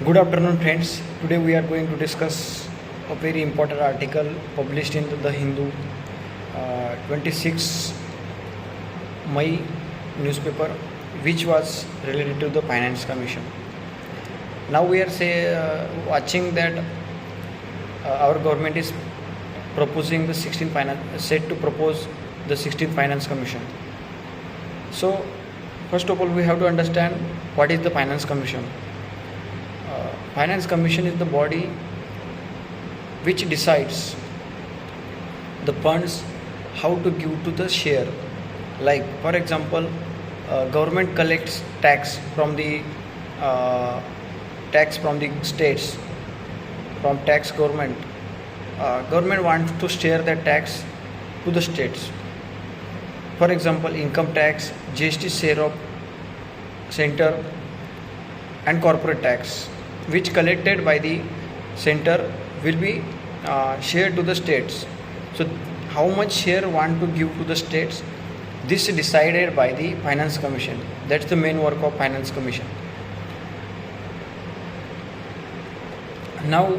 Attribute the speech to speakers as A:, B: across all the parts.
A: Good afternoon, friends. Today we are going to discuss a very important article published in the Hindu 26 May newspaper, which was related to the Finance Commission. Now we are watching that our government is proposing the 16th finance set to propose the 16th Finance Commission. So first of all, we have to understand what is the Finance Commission. Finance Commission is the body which decides the funds how to give to the share. Like for example, government collects tax from the states, from tax government. Government wants to share that tax to the states. For example, income tax, GST share of center, and corporate tax, which collected by the center will be shared to the states. So how much share want to give to the states, this is decided by the Finance Commission. That's the main work of Finance Commission. Now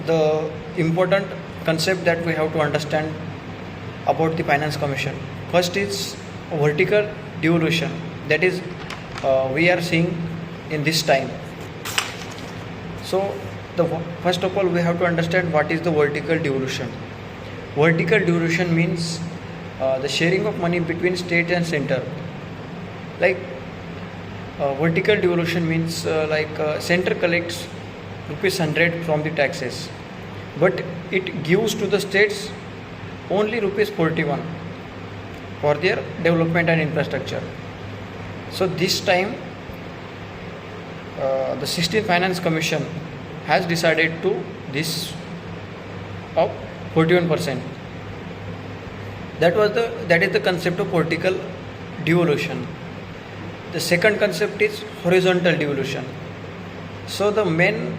A: the important concept that we have to understand about the Finance Commission. First is vertical devolution, that is we are seeing in this time. So first of all, we have to understand what is the vertical devolution. Vertical devolution means the sharing of money between state and center. Like vertical devolution means center collects ₹100 from the taxes, but it gives to the states only ₹41 for their development and infrastructure. So this time the 16th Finance Commission has decided to this of 41%. That is the concept of vertical devolution. The second concept is horizontal devolution. So the main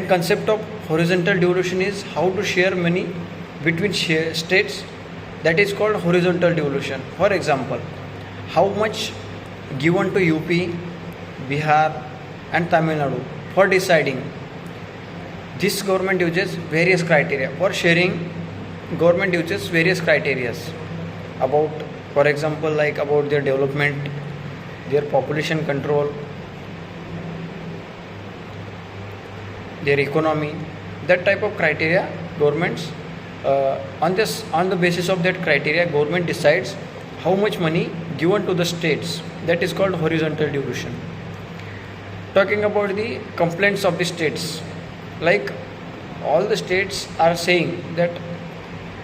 A: concept of horizontal devolution is how to share money between states. That is called horizontal devolution. For example, how much given to UP, Bihar and Tamil Nadu for deciding. This government uses various criteria for sharing. Government uses various criteria about, for example, like about their development, their population control, their economy. That type of criteria governments on the basis of that criteria, government decides how much money given to the states. That is called horizontal devolution. Talking about the complaints of the states, like all the states are saying that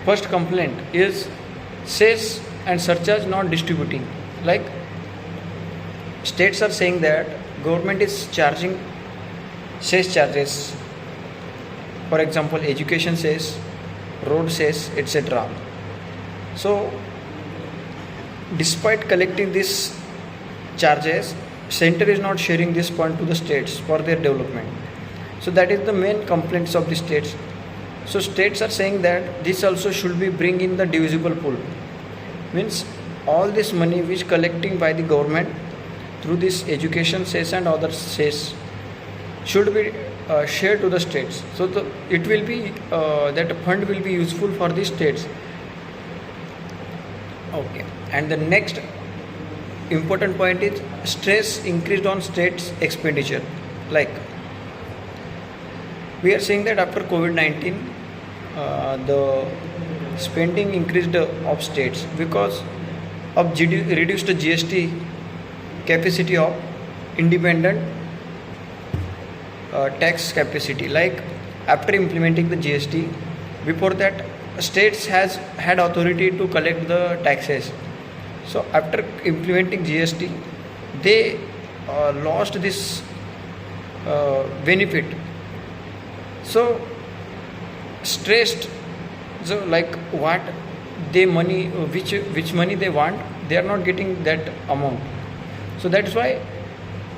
A: first complaint is cess and surcharge not distributing. Like states are saying that government is charging cess charges, for example education cess, road cess, etc. So despite collecting these charges, center is not sharing this fund to the states for their development. So that is the main complaints of the states. So states are saying that this also should be bring in the divisible pool. Means all this money which collecting by the government through this education cess and other cess should be shared to the states. So it will be that fund will be useful for the states. Okay, and the next important point is stress increased on states expenditure. Like we are saying that after COVID-19 the spending increased of states because of reduced GST capacity of independent tax capacity. Like after implementing the GST, before that states has had authority to collect the taxes. So after implementing GST, they lost this benefit. So stressed. So like what they money, which money they want, they are not getting that amount. So that's why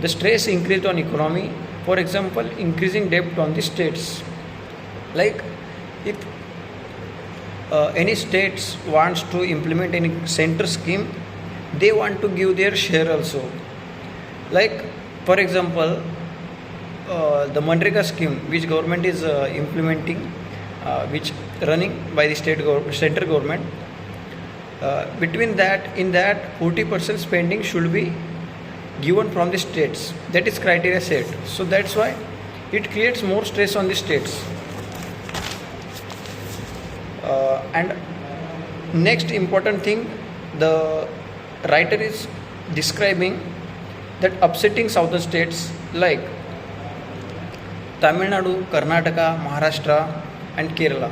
A: the stress increased on economy. For example, increasing debt on the states. Like if any states wants to implement any center scheme, they want to give their share also. Like for example, the Manrega scheme which government is implementing, which running by the central government, between that in that 40% spending should be given from the states. That is criteria set. So that's why it creates more stress on the states. And next important thing, the writer is describing that upsetting southern states like Tamil Nadu, Karnataka, Maharashtra, and Kerala,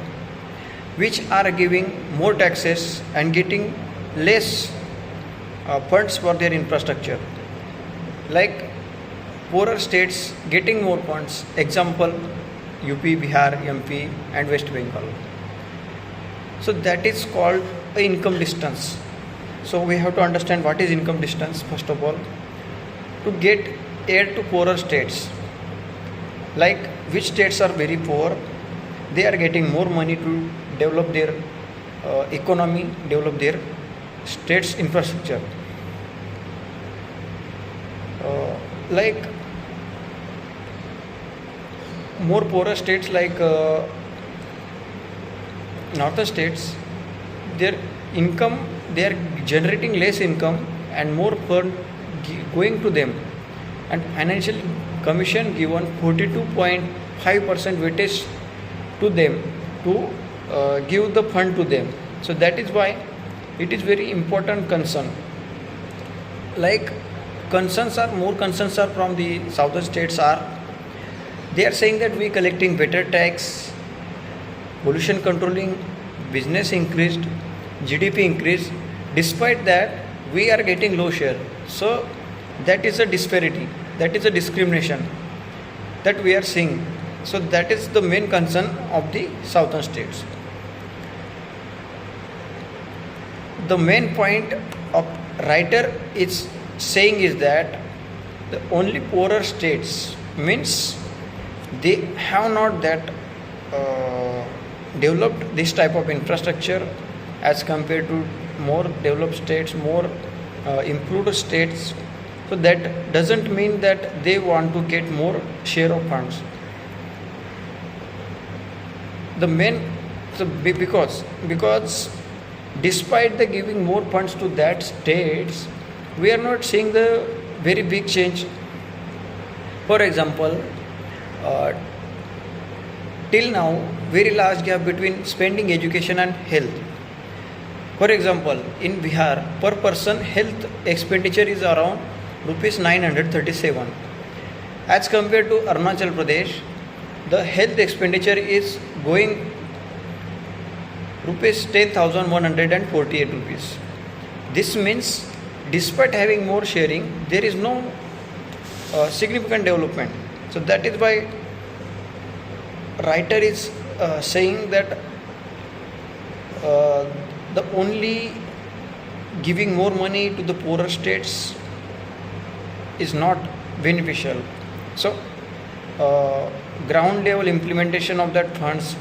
A: which are giving more taxes and getting less funds for their infrastructure. Like poorer states getting more funds. Example, UP, Bihar, MP, and West Bengal. So that is called a income distance. So we have to understand what is income distance first of all. To get aid to poorer states, like which states are very poor, they are getting more money to develop their economy, develop their state's infrastructure. Like more poorer states like northern states, their income, they are generating less income and more fund going to them, and financial commission given 42.5% weightage to them to give the fund to them. So that is why it is very important concern. Like more concerns are from the southern states are, they are saying that we collecting better tax, pollution controlling, business increased, GDP increased. Despite that, we are getting low share. So that is a disparity, that is a discrimination that we are seeing. So that is the main concern of the southern states. The main point of writer is saying is that the only poorer states means they have not that developed this type of infrastructure as compared to more developed states, more improved states. So that doesn't mean that they want to get more share of funds. The main because despite the giving more funds to that states, we are not seeing the very big change. For example, till now very large gap between spending education and health. For example, in Bihar, per person health expenditure is around rupees 937. As compared to Arunachal Pradesh, the health expenditure is going rupees 10,148 rupees. This means despite having more sharing, there is no significant development. So that is why writer is saying that the only giving more money to the poorer states is not beneficial. So ground level implementation of that funds,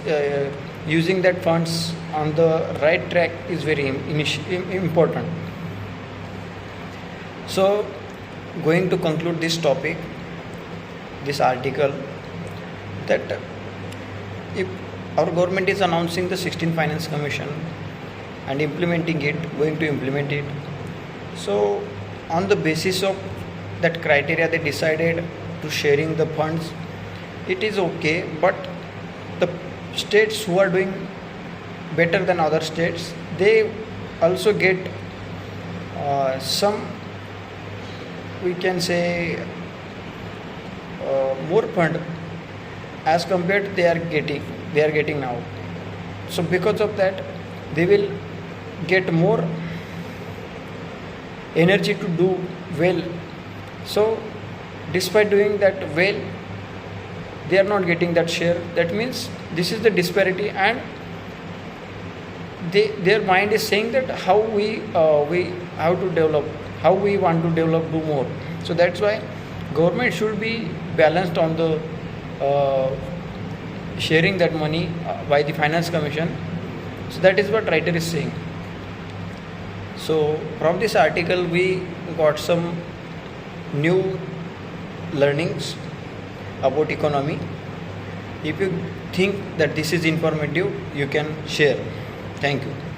A: using that funds on the right track is very important. So going to conclude this topic, this article, that if our government is announcing the 16th Finance Commission and implementing it, going to implement it, so on the basis of that criteria they decided to sharing the funds, it is okay. But the states who are doing better than other states, they also get some, we can say, more fund as compared to they are getting now. So because of that, they will get more energy to do well. So despite doing that well, they are not getting that share. That means this is the disparity, and their mind is saying that how we have to develop, how we want to develop, do more. So that's why government should be balanced on the sharing that money by the finance commission. So that is what writer is saying. So from this article we got some new learnings about economy. If you think that this is informative, you can share. Thank you.